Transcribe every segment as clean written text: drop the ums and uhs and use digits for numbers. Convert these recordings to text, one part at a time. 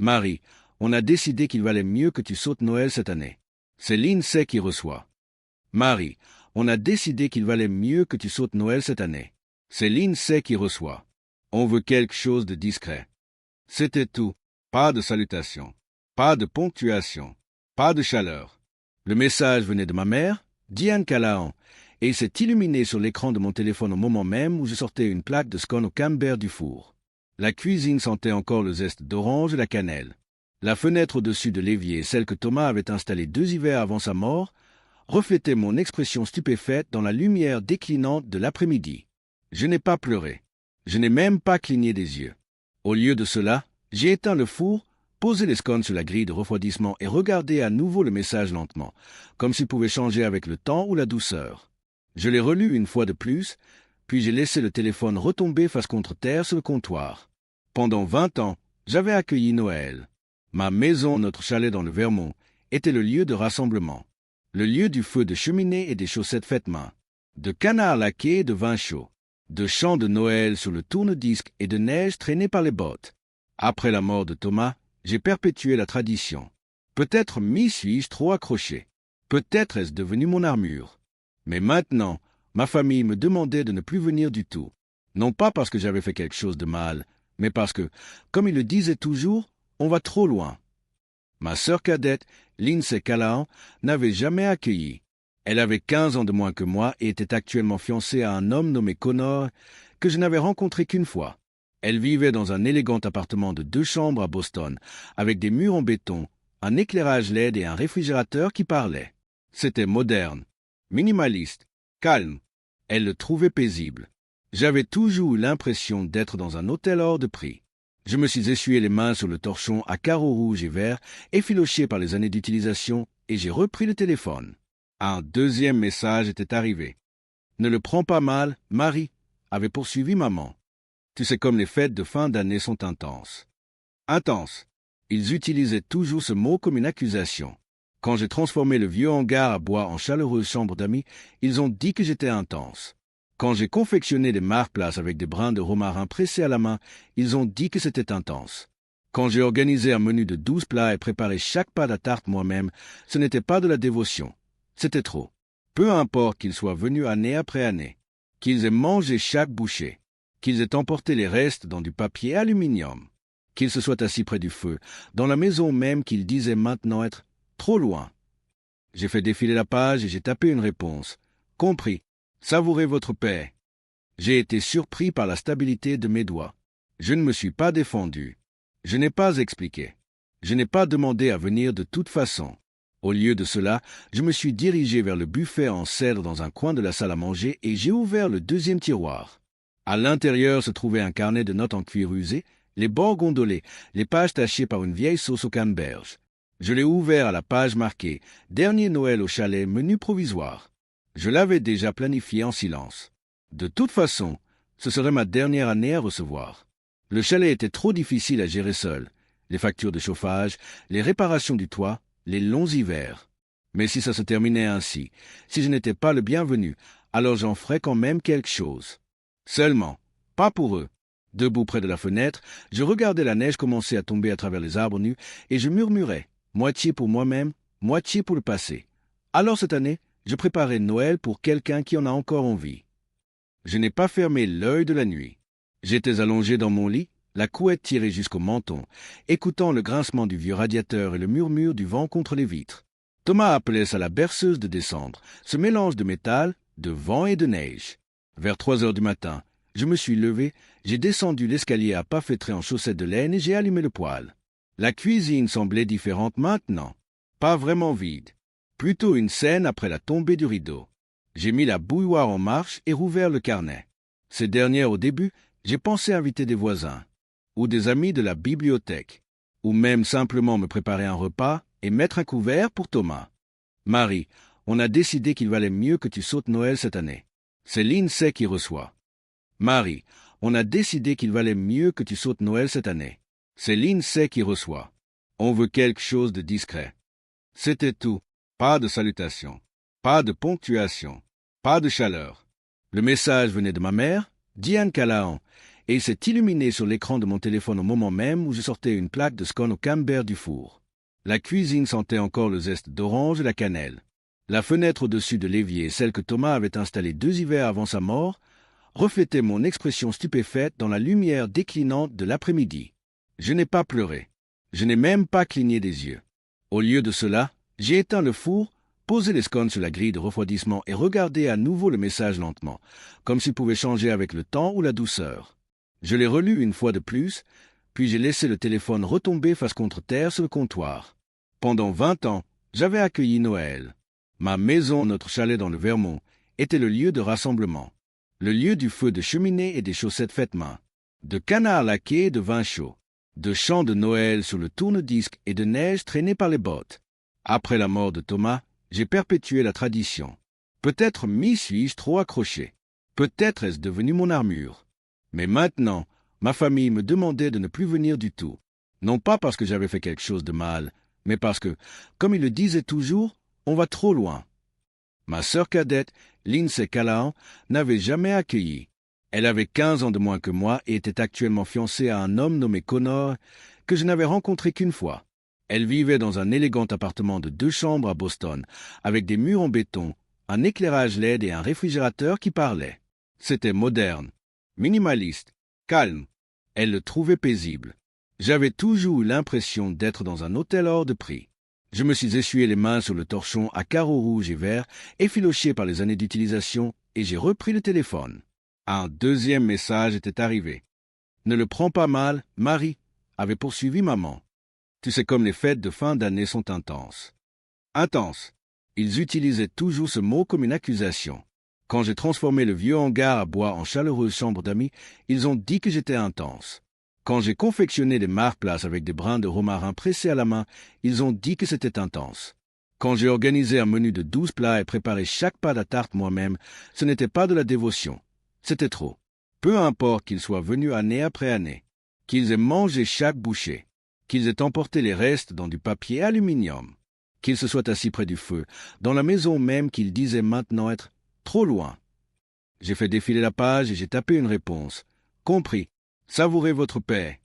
Marie, on a décidé qu'il valait mieux que tu sautes Noël cette année. C'est l'INSEE qui reçoit. Marie, on a décidé qu'il valait mieux que tu sautes Noël cette année. C'est l'INSEE qui reçoit. On veut quelque chose de discret. C'était tout. Pas de salutation. Pas de ponctuation. Pas de chaleur. Le message venait de ma mère, Diane Callahan, et il s'est illuminé sur l'écran de mon téléphone au moment même où je sortais une plaque de scone au camembert du four. La cuisine sentait encore le zeste d'orange et la cannelle. La fenêtre au-dessus de l'évier, celle que Thomas avait installée 2 hivers avant sa mort, reflétait mon expression stupéfaite dans la lumière déclinante de l'après-midi. Je n'ai pas pleuré. Je n'ai même pas cligné des yeux. Au lieu de cela, j'ai éteint le four, posé les scones sur la grille de refroidissement et regardé à nouveau le message lentement, comme s'il pouvait changer avec le temps ou la douceur. Je l'ai relu une fois de plus, puis j'ai laissé le téléphone retomber face contre terre sur le comptoir. Pendant 20 ans, j'avais accueilli Noël. Ma maison, notre chalet dans le Vermont, était le lieu de rassemblement. Le lieu du feu de cheminée et des chaussettes faites main, de canards laqués et de vin chaud, de chants de Noël sur le tourne-disque et de neige traînée par les bottes. Après la mort de Thomas, j'ai perpétué la tradition. Peut-être m'y suis-je trop accroché. Peut-être est-ce devenu mon armure. Mais maintenant, ma famille me demandait de ne plus venir du tout. Non pas parce que j'avais fait quelque chose de mal, mais parce que, comme ils le disaient toujours, on va trop loin. Ma sœur cadette, Lindsay Callahan, n'avait jamais accueilli. Elle avait 15 ans de moins que moi et était actuellement fiancée à un homme nommé Connor, que je n'avais rencontré qu'une fois. Elle vivait dans un élégant appartement de 2 chambres à Boston, avec des murs en béton, un éclairage LED et un réfrigérateur qui parlait. C'était moderne, minimaliste, calme. Elle le trouvait paisible. J'avais toujours eu l'impression d'être dans un hôtel hors de prix. Je me suis essuyé les mains sur le torchon à carreaux rouges et verts, effiloché par les années d'utilisation, et j'ai repris le téléphone. Un deuxième message était arrivé. « Ne le prends pas mal, Marie », avait poursuivi maman. Tu sais comme les fêtes de fin d'année sont intenses. Intenses. Ils utilisaient toujours ce mot comme une accusation. Quand j'ai transformé le vieux hangar à bois en chaleureuse chambre d'amis, ils ont dit que j'étais intense. Quand j'ai confectionné des marque-places avec des brins de romarin pressés à la main, ils ont dit que c'était intense. Quand j'ai organisé un menu de 12 plats et préparé chaque pâte à tarte moi-même, ce n'était pas de la dévotion. C'était trop. Peu importe qu'ils soient venus année après année, qu'ils aient mangé chaque bouchée, qu'ils aient emporté les restes dans du papier aluminium, qu'ils se soient assis près du feu, dans la maison même qu'ils disaient maintenant être trop loin. J'ai fait défiler la page et j'ai tapé une réponse. Compris. Savourez votre paix. J'ai été surpris par la stabilité de mes doigts. Je ne me suis pas défendu. Je n'ai pas expliqué. Je n'ai pas demandé à venir de toute façon. Au lieu de cela, je me suis dirigé vers le buffet en cèdre dans un coin de la salle à manger et j'ai ouvert le 2e tiroir. À l'intérieur se trouvait un carnet de notes en cuir usé, les bords gondolés, les pages tachées par une vieille sauce au canneberge. Je l'ai ouvert à la page marquée « Dernier Noël au chalet, menu provisoire ». Je l'avais déjà planifié en silence. De toute façon, ce serait ma dernière année à recevoir. Le chalet était trop difficile à gérer seul. Les factures de chauffage, les réparations du toit, les longs hivers. Mais si ça se terminait ainsi, si je n'étais pas le bienvenu, alors j'en ferais quand même quelque chose. Seulement, pas pour eux. Debout près de la fenêtre, je regardais la neige commencer à tomber à travers les arbres nus et je murmurais, moitié pour moi-même, moitié pour le passé. Alors cette année, je préparais Noël pour quelqu'un qui en a encore envie. Je n'ai pas fermé l'œil de la nuit. J'étais allongé dans mon lit, la couette tirée jusqu'au menton, écoutant le grincement du vieux radiateur et le murmure du vent contre les vitres. Thomas appelait ça la berceuse de décembre, ce mélange de métal, de vent et de neige. Vers 3 heures du matin, je me suis levé, j'ai descendu l'escalier à pas feutrés en chaussettes de laine et j'ai allumé le poêle. La cuisine semblait différente maintenant, pas vraiment vide. Plutôt une scène après la tombée du rideau. J'ai mis la bouilloire en marche et rouvert le carnet. Ces dernières, au début, j'ai pensé inviter des voisins, ou des amis de la bibliothèque, ou même simplement me préparer un repas et mettre un couvert pour Thomas. Marie, on a décidé qu'il valait mieux que tu sautes Noël cette année. C'est l'INSEE qui reçoit. Marie, on a décidé qu'il valait mieux que tu sautes Noël cette année. C'est l'INSEE qui reçoit. On veut quelque chose de discret. C'était tout. Pas de salutation, pas de ponctuation, pas de chaleur. Le message venait de ma mère, Diane Callahan, et il s'est illuminé sur l'écran de mon téléphone au moment même où je sortais une plaque de scone au camembert du four. La cuisine sentait encore le zeste d'orange et la cannelle. La fenêtre au-dessus de l'évier, celle que Thomas avait installée 2 hivers avant sa mort, reflétait mon expression stupéfaite dans la lumière déclinante de l'après-midi. Je n'ai pas pleuré. Je n'ai même pas cligné des yeux. Au lieu de cela, j'ai éteint le four, posé les scones sur la grille de refroidissement et regardé à nouveau le message lentement, comme s'il pouvait changer avec le temps ou la douceur. Je l'ai relu une fois de plus, puis j'ai laissé le téléphone retomber face contre terre sur le comptoir. Pendant 20 ans, j'avais accueilli Noël. Ma maison, notre chalet dans le Vermont, était le lieu de rassemblement. Le lieu du feu de cheminée et des chaussettes faites main, de canards laqués et de vin chaud, de chants de Noël sur le tourne-disque et de neige traînée par les bottes. Après la mort de Thomas, j'ai perpétué la tradition. Peut-être m'y suis-je trop accroché. Peut-être est-ce devenu mon armure. Mais maintenant, ma famille me demandait de ne plus venir du tout. Non pas parce que j'avais fait quelque chose de mal, mais parce que, comme il le disait toujours, on va trop loin. Ma sœur cadette, Lindsay Callahan, n'avait jamais accueilli. Elle avait 15 ans de moins que moi et était actuellement fiancée à un homme nommé Connor, que je n'avais rencontré qu'une fois. Elle vivait dans un élégant appartement de 2 chambres à Boston, avec des murs en béton, un éclairage LED et un réfrigérateur qui parlait. C'était moderne, minimaliste, calme. Elle le trouvait paisible. J'avais toujours eu l'impression d'être dans un hôtel hors de prix. Je me suis essuyé les mains sur le torchon à carreaux rouges et verts, effiloché par les années d'utilisation, et j'ai repris le téléphone. Un deuxième message était arrivé. « Ne le prends pas mal, Marie », avait poursuivi maman. Tu sais comme les fêtes de fin d'année sont intenses. Intenses. Ils utilisaient toujours ce mot comme une accusation. Quand j'ai transformé le vieux hangar à bois en chaleureuse chambre d'amis, ils ont dit que j'étais intense. Quand j'ai confectionné des marque-places avec des brins de romarin pressés à la main, ils ont dit que c'était intense. Quand j'ai organisé un menu de 12 plats et préparé chaque pas de tarte moi-même, ce n'était pas de la dévotion. C'était trop. Peu importe qu'ils soient venus année après année, qu'ils aient mangé chaque bouchée, qu'ils aient emporté les restes dans du papier aluminium, qu'ils se soient assis près du feu, dans la maison même qu'ils disaient maintenant être trop loin. J'ai fait défiler la page et j'ai tapé une réponse. Compris. Savourez votre paix.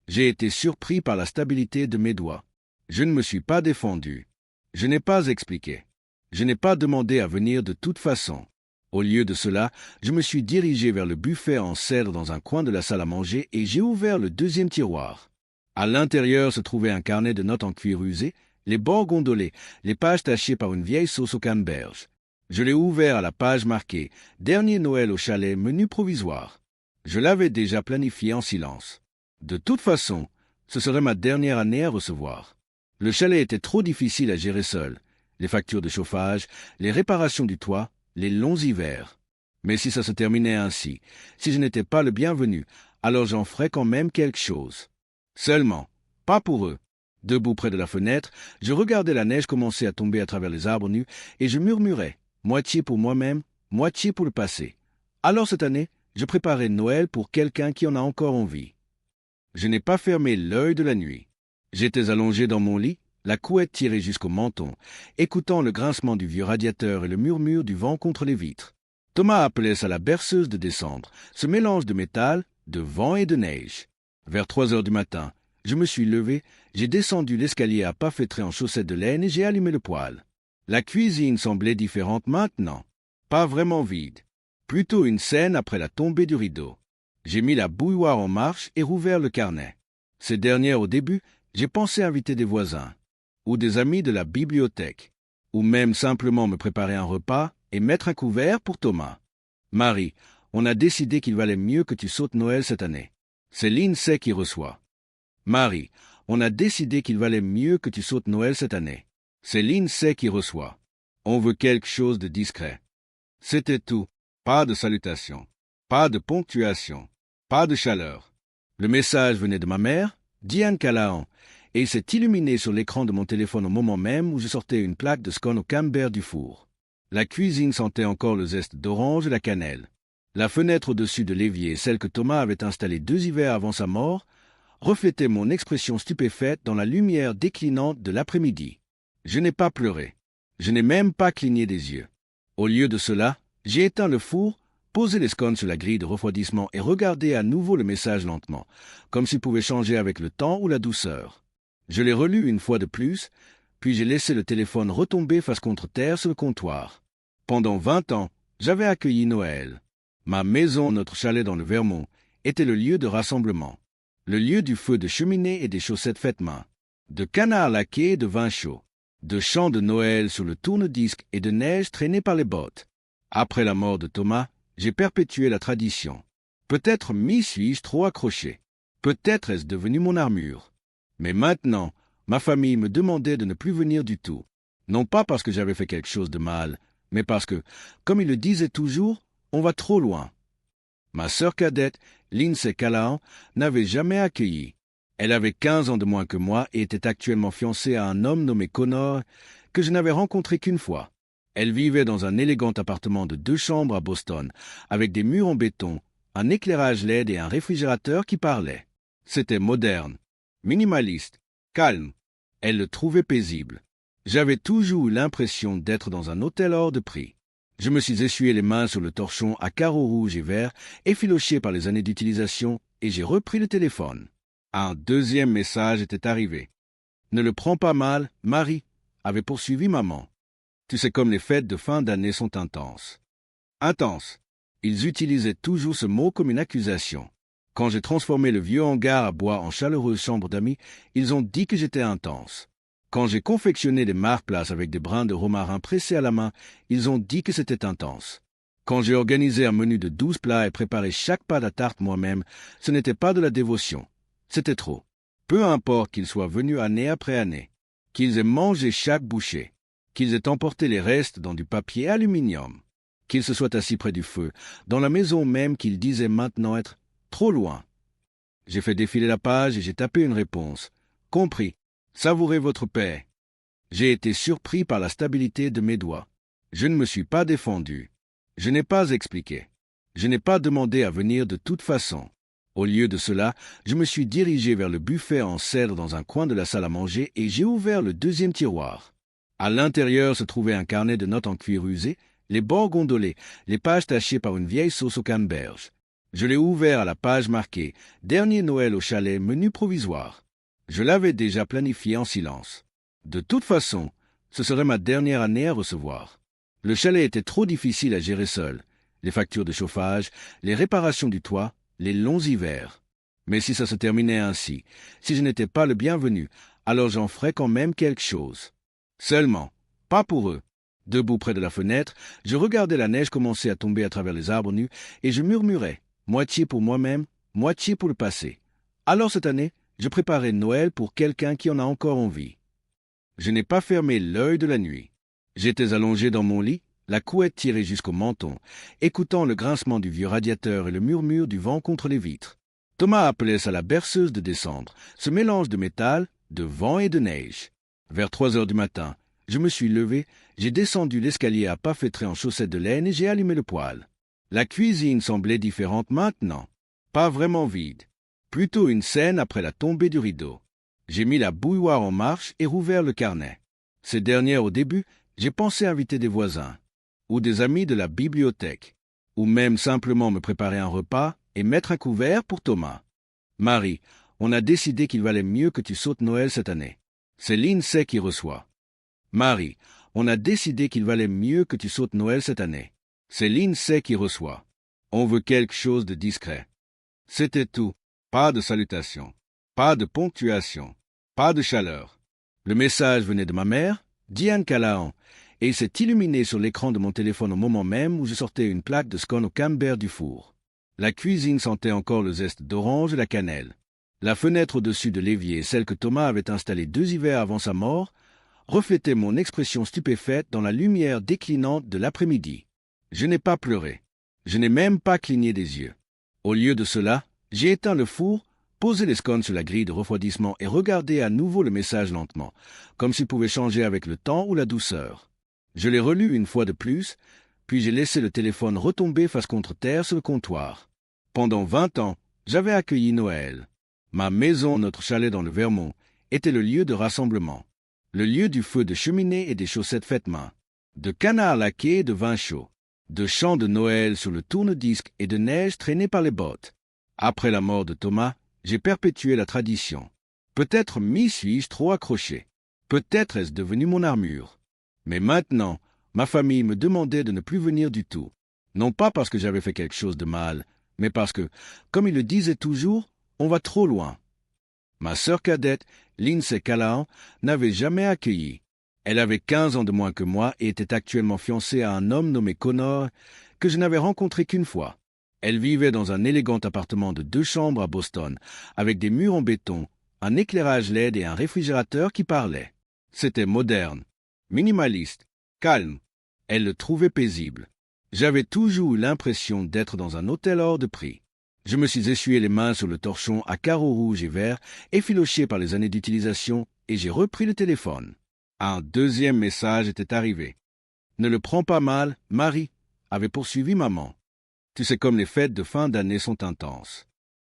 J'ai été surpris par la stabilité de mes doigts. Je ne me suis pas défendu. Je n'ai pas expliqué. Je n'ai pas demandé à venir de toute façon. Au lieu de cela, je me suis dirigé vers le buffet en cèdre dans un coin de la salle à manger et j'ai ouvert le 2e tiroir. À l'intérieur se trouvait un carnet de notes en cuir usé, les bords gondolés, les pages tachées par une vieille sauce au canneberge. Je l'ai ouvert à la page marquée « Dernier Noël au chalet, menu provisoire ». Je l'avais déjà planifié en silence. De toute façon, ce serait ma dernière année à recevoir. Le chalet était trop difficile à gérer seul. Les factures de chauffage, les réparations du toit, les longs hivers. Mais si ça se terminait ainsi, si je n'étais pas le bienvenu, alors j'en ferais quand même quelque chose. Seulement, pas pour eux. Debout près de la fenêtre, je regardais la neige commencer à tomber à travers les arbres nus et je murmurais, moitié pour moi-même, moitié pour le passé. Alors cette année, je préparais Noël pour quelqu'un qui en a encore envie. Je n'ai pas fermé l'œil de la nuit. J'étais allongé dans mon lit, la couette tirée jusqu'au menton, écoutant le grincement du vieux radiateur et le murmure du vent contre les vitres. Thomas appelait ça la berceuse de décembre, ce mélange de métal, de vent et de neige. Vers 3 heures du matin, je me suis levé, j'ai descendu l'escalier à pas feutrés en chaussettes de laine et j'ai allumé le poêle. La cuisine semblait différente maintenant, pas vraiment vide. Plutôt une scène après la tombée du rideau. J'ai mis la bouilloire en marche et rouvert le carnet. Ces dernières, au début, j'ai pensé inviter des voisins, ou des amis de la bibliothèque, ou même simplement me préparer un repas et mettre un couvert pour Thomas. Marie, on a décidé qu'il valait mieux que tu sautes Noël cette année. C'est Lindsay qui reçoit. Marie, on a décidé qu'il valait mieux que tu sautes Noël cette année. C'est Lindsay qui reçoit. On veut quelque chose de discret. C'était tout. Pas de salutation, pas de ponctuation, pas de chaleur. Le message venait de ma mère, Diane Callahan, et il s'est illuminé sur l'écran de mon téléphone au moment même où je sortais une plaque de scone au camembert du four. La cuisine sentait encore le zeste d'orange et la cannelle. La fenêtre au-dessus de l'évier, celle que Thomas avait installée 2 hivers avant sa mort, reflétait mon expression stupéfaite dans la lumière déclinante de l'après-midi. Je n'ai pas pleuré. Je n'ai même pas cligné des yeux. Au lieu de cela, j'ai éteint le four, posé les scones sur la grille de refroidissement et regardé à nouveau le message lentement, comme s'il pouvait changer avec le temps ou la douceur. Je l'ai relu une fois de plus, puis j'ai laissé le téléphone retomber face contre terre sur le comptoir. Pendant 20 ans, j'avais accueilli Noël. Ma maison, notre chalet dans le Vermont, était le lieu de rassemblement. Le lieu du feu de cheminée et des chaussettes faites main. De canards laqués et de vin chaud. De chants de Noël sur le tourne-disque et de neige traînée par les bottes. Après la mort de Thomas, j'ai perpétué la tradition. Peut-être m'y suis-je trop accroché. Peut-être est-ce devenu mon armure. Mais maintenant, ma famille me demandait de ne plus venir du tout. Non pas parce que j'avais fait quelque chose de mal, mais parce que, comme il le disait toujours, on va trop loin. Ma sœur cadette, Lindsay Callahan, n'avait jamais accueilli. Elle avait 15 ans de moins que moi et était actuellement fiancée à un homme nommé Connor, que je n'avais rencontré qu'une fois. Elle vivait dans un élégant appartement de 2 chambres à Boston, avec des murs en béton, un éclairage LED et un réfrigérateur qui parlait. C'était moderne, minimaliste, calme. Elle le trouvait paisible. J'avais toujours eu l'impression d'être dans un hôtel hors de prix. Je me suis essuyé les mains sur le torchon à carreaux rouges et verts, effiloché par les années d'utilisation, et j'ai repris le téléphone. Un deuxième message était arrivé. « Ne le prends pas mal, Marie », avait poursuivi maman. Tu sais comme les fêtes de fin d'année sont intenses. Intenses. Ils utilisaient toujours ce mot comme une accusation. Quand j'ai transformé le vieux hangar à bois en chaleureuse chambre d'amis, ils ont dit que j'étais intense. Quand j'ai confectionné des marque-places avec des brins de romarin pressés à la main, ils ont dit que c'était intense. Quand j'ai organisé un menu de 12 plats et préparé chaque pâte à tarte moi-même, ce n'était pas de la dévotion. C'était trop. Peu importe qu'ils soient venus année après année, qu'ils aient mangé chaque bouchée, qu'ils aient emporté les restes dans du papier aluminium, qu'ils se soient assis près du feu, dans la maison même qu'ils disaient maintenant être trop loin. J'ai fait défiler la page et j'ai tapé une réponse. Compris. Savourez votre paix. J'ai été surpris par la stabilité de mes doigts. Je ne me suis pas défendu. Je n'ai pas expliqué. Je n'ai pas demandé à venir de toute façon. Au lieu de cela, je me suis dirigé vers le buffet en cèdre dans un coin de la salle à manger et j'ai ouvert le deuxième tiroir. À l'intérieur se trouvait un carnet de notes en cuir usé, les bords gondolés, les pages tachées par une vieille sauce au canneberge. Je l'ai ouvert à la page marquée « Dernier Noël au chalet, menu provisoire ». Je l'avais déjà planifié en silence. De toute façon, ce serait ma dernière année à recevoir. Le chalet était trop difficile à gérer seul. Les factures de chauffage, les réparations du toit, les longs hivers. Mais si ça se terminait ainsi, si je n'étais pas le bienvenu, alors j'en ferais quand même quelque chose. Seulement, pas pour eux. Debout près de la fenêtre, je regardais la neige commencer à tomber à travers les arbres nus et je murmurais, moitié pour moi-même, moitié pour le passé. Alors cette année, je préparais Noël pour quelqu'un qui en a encore envie. Je n'ai pas fermé l'œil de la nuit. J'étais allongé dans mon lit, la couette tirée jusqu'au menton, écoutant le grincement du vieux radiateur et le murmure du vent contre les vitres. Thomas appelait ça la berceuse de décembre, ce mélange de métal, de vent et de neige. Vers 3 heures du matin, je me suis levé, j'ai descendu l'escalier à pas feutrés en chaussettes de laine et j'ai allumé le poêle. La cuisine semblait différente maintenant, pas vraiment vide. Plutôt une scène après la tombée du rideau. J'ai mis la bouilloire en marche et rouvert le carnet. Ces dernières, au début, j'ai pensé inviter des voisins, ou des amis de la bibliothèque, ou même simplement me préparer un repas et mettre un couvert pour Thomas. Marie, on a décidé qu'il valait mieux que tu sautes Noël cette année. C'est Lindsay qui reçoit. Marie, on a décidé qu'il valait mieux que tu sautes Noël cette année. C'est Lindsay qui reçoit. On veut quelque chose de discret. C'était tout. Pas de salutation, pas de ponctuation, pas de chaleur. Le message venait de ma mère, Diane Callahan, et il s'est illuminé sur l'écran de mon téléphone au moment même où je sortais une plaque de scone au camembert du four. La cuisine sentait encore le zeste d'orange et la cannelle. La fenêtre au-dessus de l'évier, celle que Thomas avait installée 2 hivers avant sa mort, reflétait mon expression stupéfaite dans la lumière déclinante de l'après-midi. Je n'ai pas pleuré. Je n'ai même pas cligné des yeux. Au lieu de cela, j'ai éteint le four, posé les scones sur la grille de refroidissement et regardé à nouveau le message lentement, comme s'il pouvait changer avec le temps ou la douceur. Je l'ai relu une fois de plus, puis j'ai laissé le téléphone retomber face contre terre sur le comptoir. Pendant 20 ans, j'avais accueilli Noël. Ma maison, notre chalet dans le Vermont, était le lieu de rassemblement. Le lieu du feu de cheminée et des chaussettes faites main. De canards laqués et de vin chaud. de chants de Noël sur le tourne-disque et de neige traînée par les bottes. Après la mort de Thomas, j'ai perpétué la tradition. Peut-être m'y suis-je trop accroché. Peut-être est-ce devenu mon armure. Mais maintenant, ma famille me demandait de ne plus venir du tout. Non pas parce que j'avais fait quelque chose de mal, mais parce que, comme il le disait toujours, on va trop loin. Ma sœur cadette, Lindsay Callahan, n'avait jamais accueilli. Elle avait 15 ans de moins que moi et était actuellement fiancée à un homme nommé Connor, que je n'avais rencontré qu'une fois. Elle vivait dans un élégant appartement de 2 chambres à Boston, avec des murs en béton, un éclairage LED et un réfrigérateur qui parlait. C'était moderne, minimaliste, calme. Elle le trouvait paisible. J'avais toujours eu l'impression d'être dans un hôtel hors de prix. Je me suis essuyé les mains sur le torchon à carreaux rouges et verts, effiloché par les années d'utilisation, et j'ai repris le téléphone. Un deuxième message était arrivé. Ne le prends pas mal, Marie, avait poursuivi maman. Tu sais comme les fêtes de fin d'année sont intenses.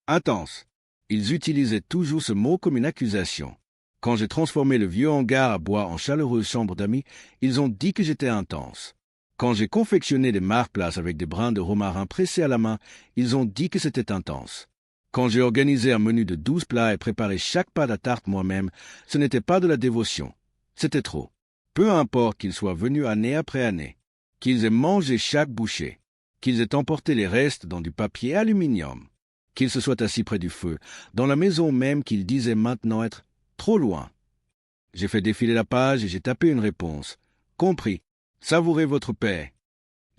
Intenses. Ils utilisaient toujours ce mot comme une accusation. Quand j'ai transformé le vieux hangar à bois en chaleureuse chambre d'amis, ils ont dit que j'étais intense. Quand j'ai confectionné des marque-places avec des brins de romarin pressés à la main, ils ont dit que c'était intense. Quand j'ai organisé un menu de 12 plats et préparé chaque pâte à tarte moi-même, ce n'était pas de la dévotion. C'était trop. Peu importe qu'ils soient venus année après année, qu'ils aient mangé chaque bouchée, qu'ils aient emporté les restes dans du papier aluminium, qu'ils se soient assis près du feu, dans la maison même qu'ils disaient maintenant être trop loin. J'ai fait défiler la page et j'ai tapé une réponse. Compris. Savourez votre paix.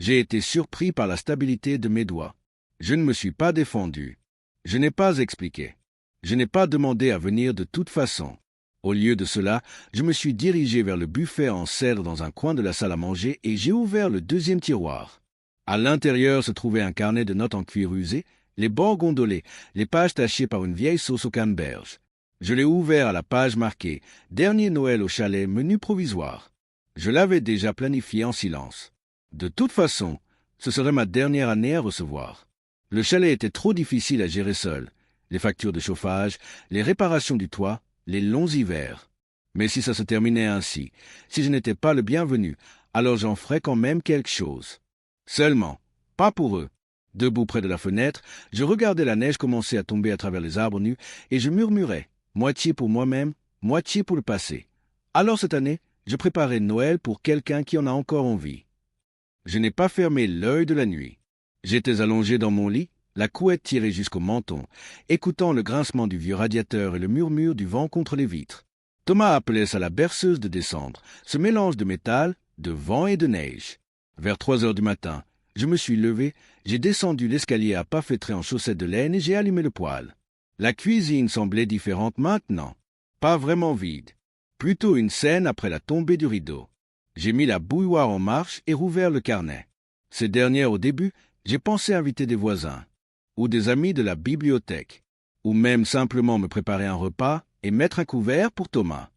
J'ai été surpris par la stabilité de mes doigts. Je ne me suis pas défendu. Je n'ai pas expliqué. Je n'ai pas demandé à venir de toute façon. Au lieu de cela, je me suis dirigé vers le buffet en cèdre dans un coin de la salle à manger et j'ai ouvert le deuxième tiroir. À l'intérieur se trouvait un carnet de notes en cuir usé, les bords gondolés, les pages tachées par une vieille sauce au canneberge. Je l'ai ouvert à la page marquée « Dernier Noël au chalet, menu provisoire ». Je l'avais déjà planifié en silence. De toute façon, ce serait ma dernière année à recevoir. Le chalet était trop difficile à gérer seul. Les factures de chauffage, les réparations du toit, les longs hivers. Mais si ça se terminait ainsi, si je n'étais pas le bienvenu, alors j'en ferais quand même quelque chose. Seulement, pas pour eux. Debout près de la fenêtre, je regardais la neige commencer à tomber à travers les arbres nus et je murmurais, moitié pour moi-même, moitié pour le passé. Alors cette année, je préparais Noël pour quelqu'un qui en a encore envie. Je n'ai pas fermé l'œil de la nuit. J'étais allongé dans mon lit, la couette tirée jusqu'au menton, écoutant le grincement du vieux radiateur et le murmure du vent contre les vitres. Thomas appelait ça la berceuse de décembre, ce mélange de métal, de vent et de neige. Vers 3 heures du matin, je me suis levé, j'ai descendu l'escalier à pas feutrés en chaussettes de laine et j'ai allumé le poêle. La cuisine semblait différente maintenant, pas vraiment vide. Plutôt une scène après la tombée du rideau. J'ai mis la bouilloire en marche et rouvert le carnet. Ces dernières, au début, j'ai pensé inviter des voisins, ou des amis de la bibliothèque, ou même simplement me préparer un repas et mettre un couvert pour Thomas.